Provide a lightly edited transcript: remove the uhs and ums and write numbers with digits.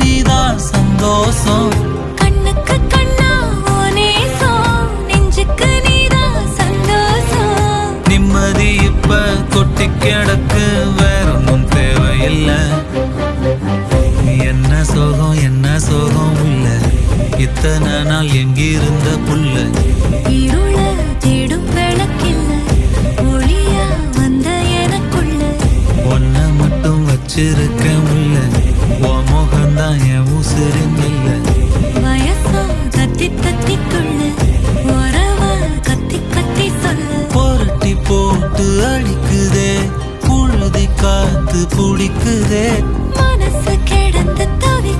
நீதான் சந்தோஷம். கண்ணுக்கு கண்ணா நேசம், நெஞ்சுக்கு நீதான் சந்தோஷம். நிம்மதி இப்ப கொட்டி கிடக்கு, வேற ஒன்றும் தேவையில்லை. என்ன சோகம் உள்ள, இத்தனை நாள் எங்கிருந்த புல்ல. இருள தேடும் விளக்கில்ல, ஒளியா வந்த எனக்குள்ள. ஒன்ன மட்டும் வச்சிருக்க